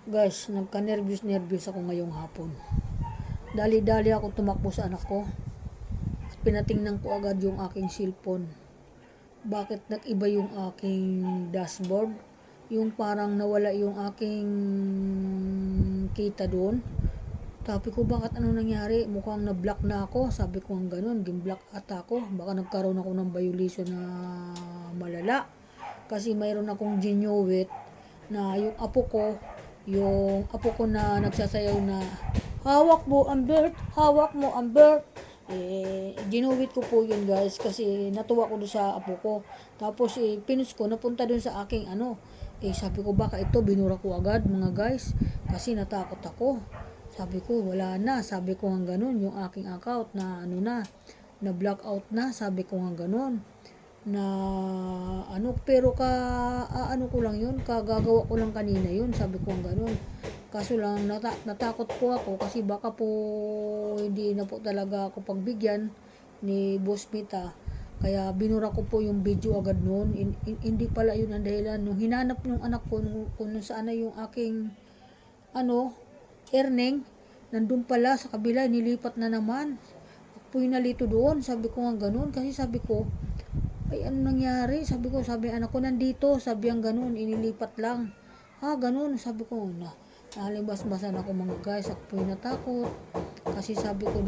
Guys, nagka-nervous ako ngayong hapon. Dali-dali ako tumakbo sa anak ko at pinatingnan ko agad yung aking cellphone. Bakit nag-iba yung aking dashboard? Yung parang nawala yung aking kita doon. Sabi ko, bakit ano nangyari? Mukhang na-block na ako. Sabi ko ang ganun, gim-block ata ako. Baka nagkaroon ako ng violation na malala. Kasi mayroon akong ginuwit na yung apo ko na nagsasayaw na hawak mo ang bird, hawak mo ang bird. Ginuwit ko po yun guys kasi natuwa ko doon sa apo ko. Tapos pinost ko, napunta doon sa aking sabi ko baka ito, binura ko agad mga guys kasi natakot ako. Sabi ko wala na, sabi ko ang ganun yung aking account na na blackout na, sabi ko ang ganun na pero ko lang yun, kagagawa ko lang kanina yun, sabi ko ang ganun. Kaso lang natakot po ako kasi baka po hindi na po talaga ako pagbigyan ni Boss Mita. Kaya binura ko po yung video agad noon. Hindi pala yun ang dahilan. Nung hinanap yung anak ko kung saan na yung aking earning, nandun pala sa kabila, nilipat na naman. Ako po yung nalito doon, sabi ko nga ganun. Kasi sabi ko, ay ano nangyari? Sabi anak ko nandito, sabi ang ganun, inilipat lang. Ganun, sabi ko nalimbas-basan ako mga guys, ako po yung natakot. Kasi sabi ko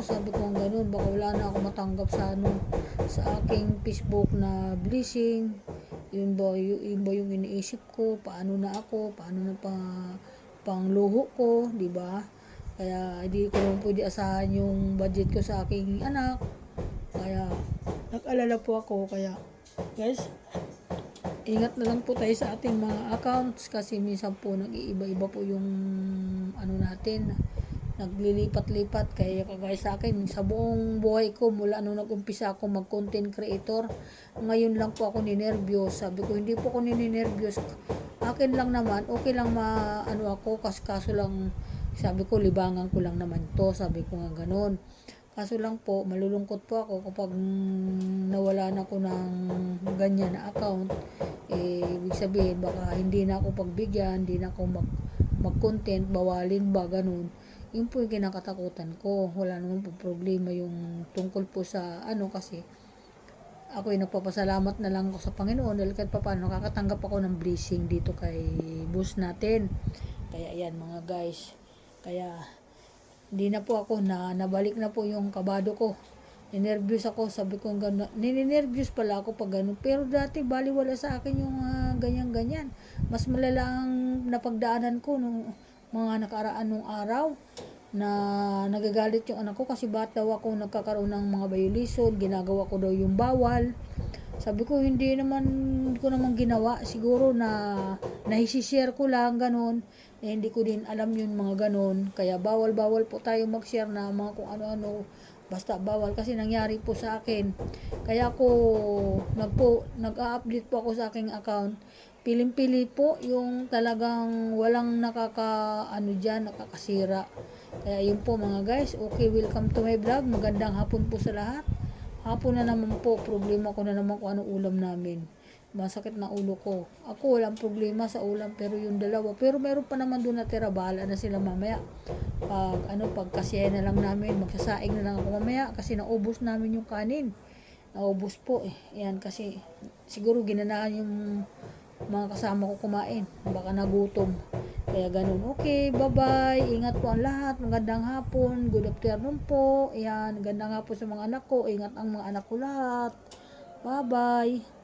sabi ko ang ganun, baka wala na ako matanggap sa aking Facebook na blessing. Yun ba yung iniisip ko, paano na pangluho ko, di ba? Kaya hindi ko naman pwede asahan yung budget ko sa aking anak. Kaya nag-alala po ako. Kaya guys, ingat na lang po tayo sa ating mga accounts kasi minsan po nag-iiba-iba po yung natin, naglilipat-lipat. Kaya guys, sa akin sa buong buhay ko mula nung nag-umpisa ako mag-content creator, ngayon lang po ako ninervyos. Sabi ko hindi po ako ninervyos, akin lang naman, okay lang ako, kaso lang sabi ko libangan ko lang naman to, sabi ko nga ganon. Kaso lang po, malulungkot po ako kapag nawala na ako ng ganyan na account. Ibig sabihin, baka hindi na ako pagbigyan, hindi na ako mag-content, bawalin ba, ganun. Yun po yung kinakatakutan ko. Wala naman po problema yung tungkol po sa kasi ako ay nagpapasalamat na lang ako sa Panginoon dahil kahit paano nakakatanggap ako ng blessing dito kay boss natin. Kaya yan mga guys. Kaya hindi na po ako nabalik na po yung kabado ko. Ninervyos ako, sabi ko gano'n. Ninervyos pala ako pag gano'n. Pero dati baliwala sa akin yung ganyan-ganyan. Mas malala ang napagdaanan ko nung mga nakaraan nung araw na nagagalit yung anak ko kasi bata daw ako nagkakaroon ng mga violation, ginagawa ko daw yung bawal. Sabi ko hindi ko naman ginawa, siguro na nahisishare ko lang ganun. Hindi ko din alam yun mga ganun. Kaya bawal po tayo mag-share na mga kung ano-ano. Basta bawal kasi nangyari po sa akin. Kaya ako nag-update po ako sa aking account. Piling-pili po yung talagang walang nakakasira. Kaya yun po mga guys. Okay, welcome to my vlog. Magandang hapon po sa lahat. Hapon na naman po, problema ko na naman kung anong ulam namin. Masakit na ulo ko. Ako walang problema sa ulam, pero yung dalawa. Pero meron pa naman doon natira, bahala na sila mamaya. Pag kasiya na lang namin, magsasaing na lang ako mamaya kasi naubos namin yung kanin. Naubos po Yan kasi siguro ginanahan yung mga kasama ko kumain. Baka nagutom. Kaya ganun. Okay, bye-bye. Ingat po ang lahat. Magandang hapon. Good afternoon po. Yan, magandang hapon sa mga anak ko. Ingat ang mga anak ko lahat. Bye-bye.